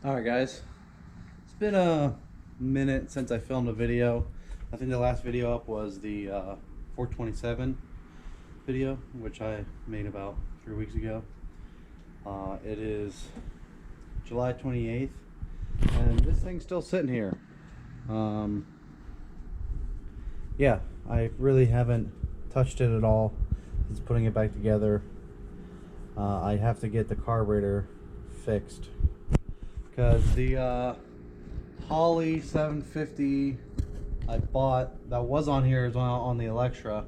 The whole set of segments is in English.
Alright guys, it's been a minute since I filmed a video. I think the last video up was the 427 video, which I made about 3 weeks ago. It is July 28th, and this thing's still sitting here. Yeah, I really haven't touched it at all since putting it back together. I have to get the carburetor fixed because the Holley 750 I bought that was on here is on the Electra,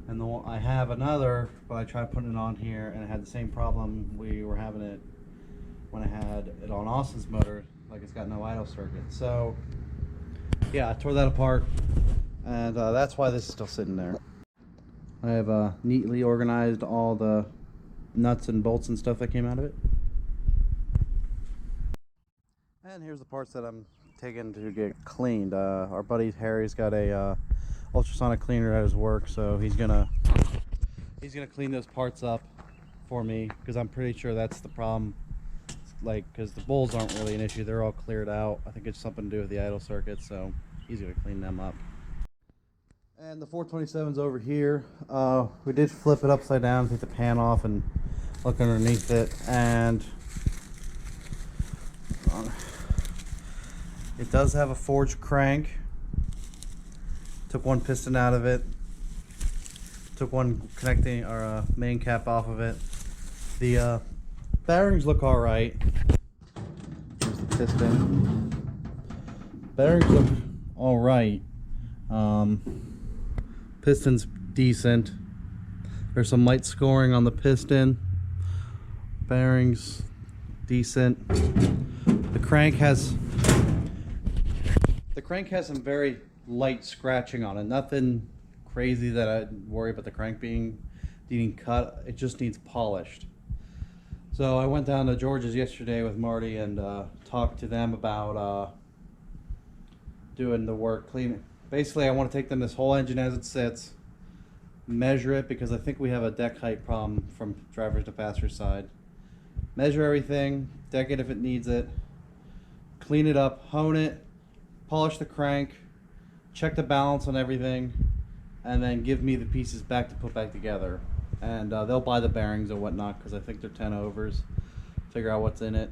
and the one, I have another, but I tried putting it on here and it had the same problem we were having it when I had it on Austin's motor, like it's got no idle circuit. So yeah, I tore that apart, and that's why this is still sitting there. I have neatly organized all the nuts and bolts and stuff that came out of it. And here's the parts that I'm taking to get cleaned. Our buddy Harry's got a ultrasonic cleaner at his work, so he's gonna clean those parts up for me, because I'm pretty sure that's the problem. Like, because the bowls aren't really an issue, they're all cleared out. I think it's something to do with the idle circuit, so he's gonna clean them up. And the 427's over here. We did flip it upside down, take the pan off and look underneath it, and it does have a forged crank. Took one piston out of it. Took one connecting or main cap off of it. The bearings look all right. Here's the piston. Bearings look all right. Piston's decent. There's some light scoring on the piston. Bearings decent. The crank has some very light scratching on it. Nothing crazy that I'd worry about the crank needing cut. It just needs polished. So I went down to George's yesterday with Marty and talked to them about doing the work, cleaning. Basically, I want to take them this whole engine as it sits, measure it, because I think we have a deck height problem from driver's to passenger side. Measure everything, deck it if it needs it, clean it up, hone it, polish the crank, check the balance on everything, and then give me the pieces back to put back together. And they'll buy the bearings and whatnot, because I think they're 10 overs, figure out what's in it,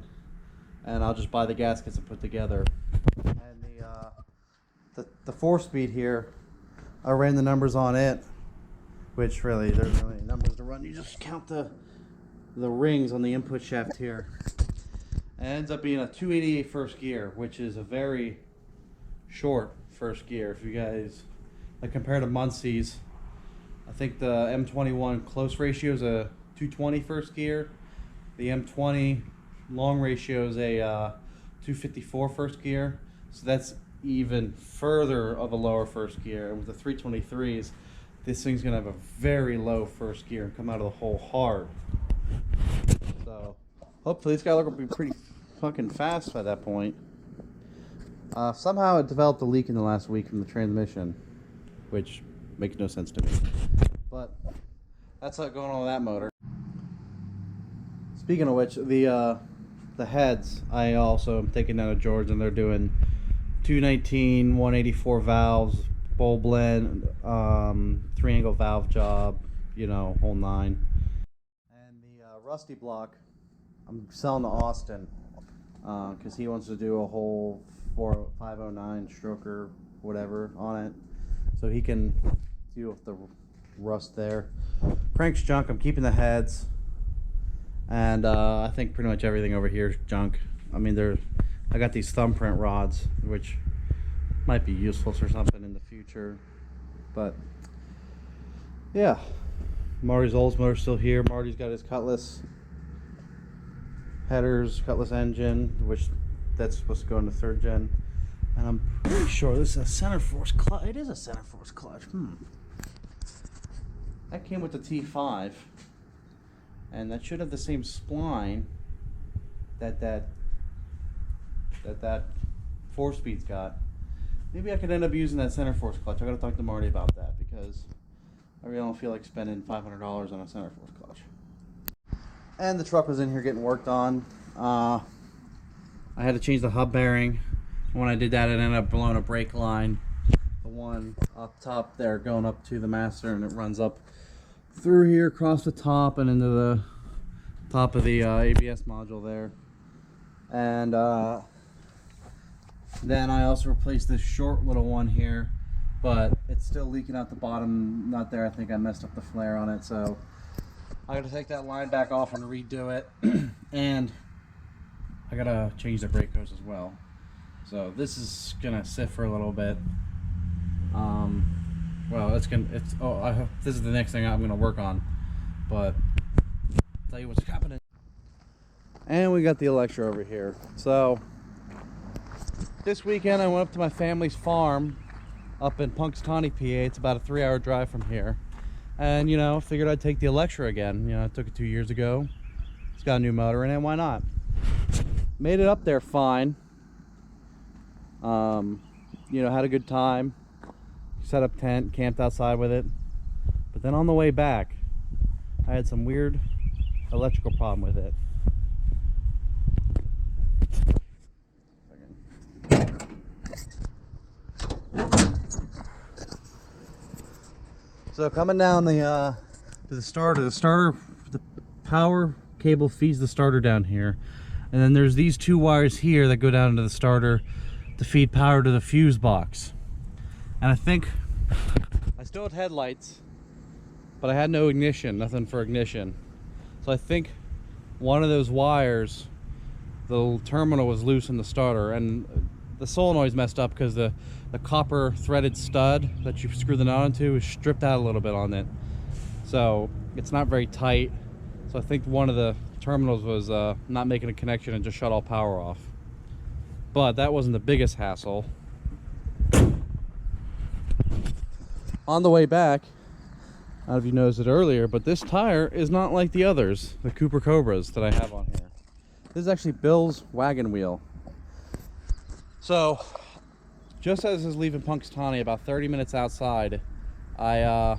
and I'll just buy the gaskets and put together. And the 4-speed here, I ran the numbers on it, which really there's not any numbers to run. You just count the rings on the input shaft here. It ends up being a 288 first gear, which is a very short first gear. If you guys like compare to Muncie's, I think the M21 close ratio is a 220 first gear. The M20 long ratio is a 254 first gear. So that's even further of a lower first gear. And with the 323s, this thing's gonna have a very low first gear and come out of the hole hard. So hopefully this guy will be pretty fucking fast by that point. Somehow it developed a leak in the last week from the transmission, which makes no sense to me. But that's what's going on with that motor. Speaking of which, the heads, I also am taking down to George, and they're doing 219, 184 valves, bowl blend, 3-angle valve job, you know, whole nine. And the rusty block, I'm selling to Austin, because he wants to do a whole 509 stroker, whatever, on it, so he can deal with the rust there. Crank's junk. I'm keeping the heads, and I think pretty much everything over here is junk. I mean, I got these thumbprint rods, which might be useful for something in the future, but yeah. Marty's Oldsmotor's still here. Marty's got his Cutlass headers, Cutlass engine, which that's supposed to go into 3rd gen, and I'm pretty sure this is a center force clutch. It is a center force clutch. That came with the T5, and that should have the same spline that 4-speed's got. Maybe I could end up using that center force clutch. I gotta talk to Marty about that, because I really don't feel like spending $500 on a center force clutch. And the truck was in here getting worked on. I had to change the hub bearing. When I did that, it ended up blowing a brake line. The one up top there going up to the master, and it runs up through here across the top and into the top of the ABS module there. And then I also replaced this short little one here, but it's still leaking out the bottom nut there. I think I messed up the flare on it, so I gotta take that line back off and redo it. And I gotta change the brake hose as well. So this is gonna sit for a little bit. Well, this is the next thing I'm gonna work on, but I'll tell you what's happening. And we got the Electra over here. So this weekend I went up to my family's farm up in Punxsutawney, PA. It's about a 3-hour drive from here. And, you know, figured I'd take the Electra again. You know, I took it 2 years ago. It's got a new motor in it, why not? Made it up there fine. You know, had a good time. Set up tent, camped outside with it. But then on the way back, I had some weird electrical problem with it. So coming down to the starter, the power cable feeds the starter down here. And then there's these 2 wires here that go down into the starter to feed power to the fuse box. And I think I still had headlights, but I had no ignition, nothing for ignition. So I think one of those wires, the terminal was loose in the starter, and the solenoid's messed up because the copper threaded stud that you screw the nut onto is stripped out a little bit on it. So it's not very tight. So I think one of the terminals was not making a connection and just shut all power off. But that wasn't the biggest hassle. On the way back, I don't know if you noticed it earlier, but this tire is not like the others, the Cooper Cobras that I have on here. This is actually Bill's wagon wheel. So, just as I was leaving Punxsutawney, about 30 minutes outside, I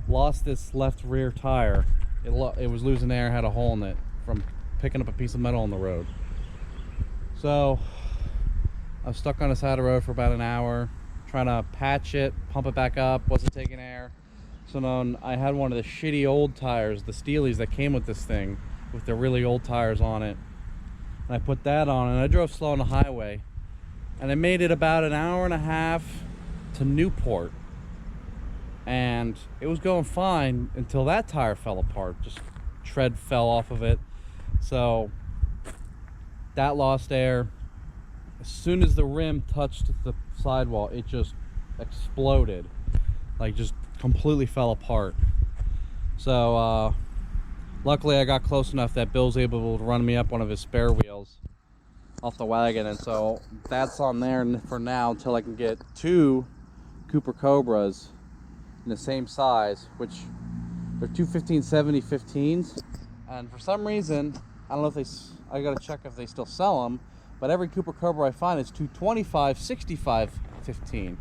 lost this left rear tire. It was losing air, had a hole in it from picking up a piece of metal on the road. So, I was stuck on the side of the road for about an hour, trying to patch it, pump it back up, wasn't taking air. So then I had one of the shitty old tires, the Steelies that came with this thing, with the really old tires on it. And I put that on, and I drove slow on the highway. And I made it about an hour and a half to Newport. And it was going fine until that tire fell apart. Just tread fell off of it. So that lost air. As soon as the rim touched the sidewall, it just exploded. Like, just completely fell apart. So luckily I got close enough that Bill's able to run me up one of his spare wheels off the wagon, and so that's on there for now until I can get 2 Cooper Cobras in the same size, which they're 215/70 15s, and for some reason I don't know if I gotta check if they still sell them, but every Cooper Cobra I find is 225/65 15,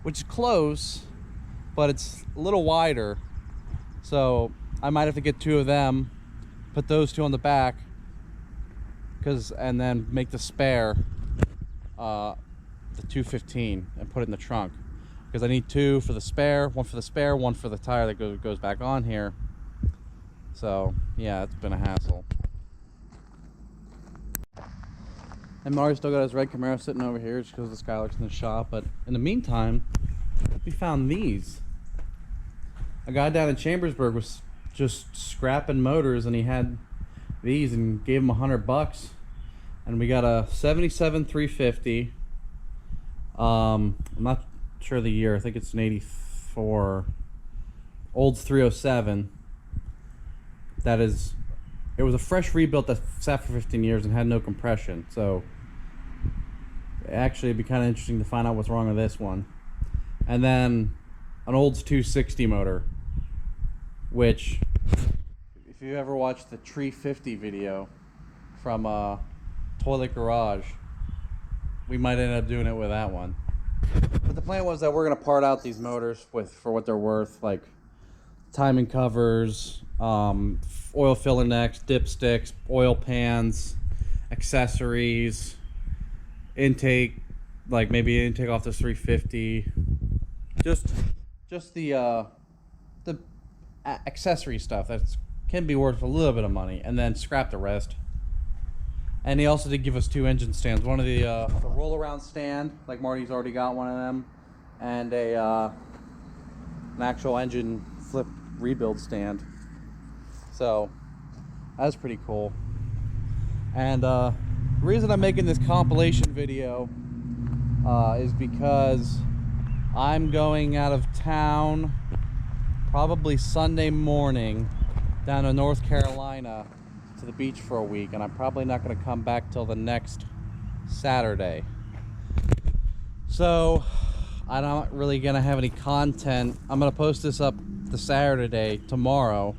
which is close, but it's a little wider. So I might have to get 2 of them, put those 2 on the back, and then make the spare the 215 and put it in the trunk, because I need 2 for the spare, 1 for the spare, 1 for the tire that goes back on here. So yeah, it's been a hassle. And Mario's still got his red Camaro sitting over here just because the Skylark's in the shop. But in the meantime, we found these. A guy down in Chambersburg was just scrapping motors, and he had these and gave him $100. And we got a 77 350. I'm not sure the year. I think it's an 84. Olds 307. That is, it was a fresh rebuilt that sat for 15 years and had no compression. So actually it'd be kind of interesting to find out what's wrong with this one. And then an Olds 260 motor, which if you ever watched the Tree 50 video from Toilet Garage, we might end up doing it with that one. But the plan was that we're going to part out these motors for what they're worth, like timing covers, oil filler necks, dipsticks, oil pans, accessories, intake, like maybe intake off the 350, just the accessory stuff that can be worth a little bit of money, and then scrap the rest. And he also did give us 2 engine stands, one of the roll around stand, like Marty's already got one of them, and an actual engine flip rebuild stand. So that's pretty cool. And the reason I'm making this compilation video is because I'm going out of town probably Sunday morning down to North Carolina to the beach for a week, and I'm probably not going to come back till the next Saturday. So I'm not really going to have any content. I'm going to post this up the Saturday tomorrow,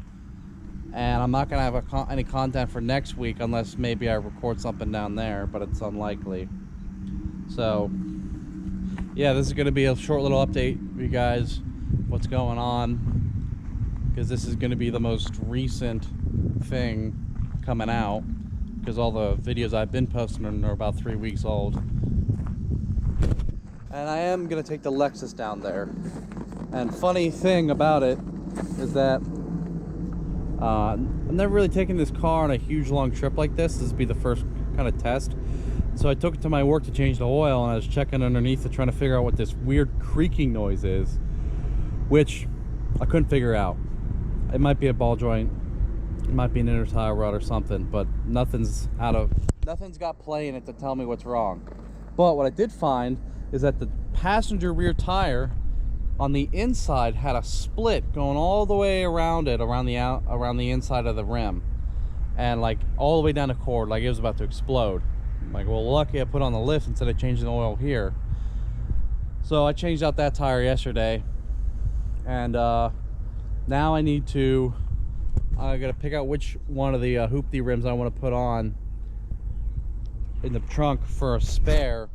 and I'm not going to have any content for next week unless maybe I record something down there, but it's unlikely. So yeah, this is going to be a short little update for you guys, what's going on, because this is going to be the most recent thing coming out, because all the videos I've been posting are about 3 weeks old. And I am going to take the Lexus down there. And funny thing about it is that I've never really taken this car on a huge long trip like this. This would be the first kind of test. So I took it to my work to change the oil, and I was checking underneath it, trying to figure out what this weird creaking noise is, which I couldn't figure out. It might be a ball joint, it might be an inner tire rod or something, but nothing's got play in it to tell me what's wrong. But what I did find is that the passenger rear tire on the inside had a split going all the way around it, around the inside of the rim, and like all the way down the cord, like it was about to explode. I'm like, well, lucky I put on the lift instead of changing the oil here. So I changed out that tire yesterday, and now I gotta pick out which one of the hoopty rims I want to put on in the trunk for a spare.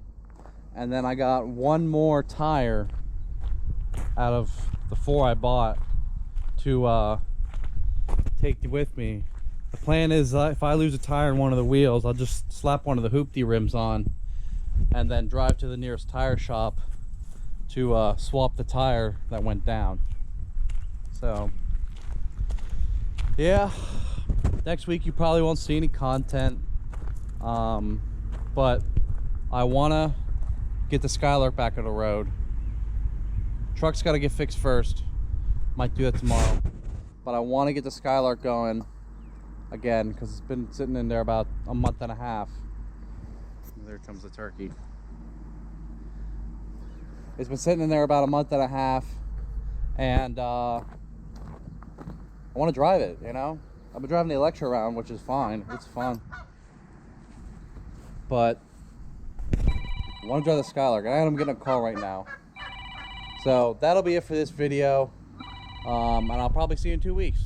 And then I got one more tire out of the 4 I bought to take with me. The plan is if I lose a tire in one of the wheels, I'll just slap one of the hoopty rims on and then drive to the nearest tire shop to swap the tire that went down. So yeah, next week you probably won't see any content, but I want to get the Skylark back on the road. Truck's got to get fixed first. Might do that tomorrow, but I want to get the Skylark going again because it's been sitting in there about a month and a half. There comes the turkey. It's been sitting in there about a month and a half, and I want to drive it, you know? I've been driving the Electra around, which is fine. It's fun. But I want to drive the Skylark, and I'm getting a call right now. So that'll be it for this video, and I'll probably see you in 2 weeks.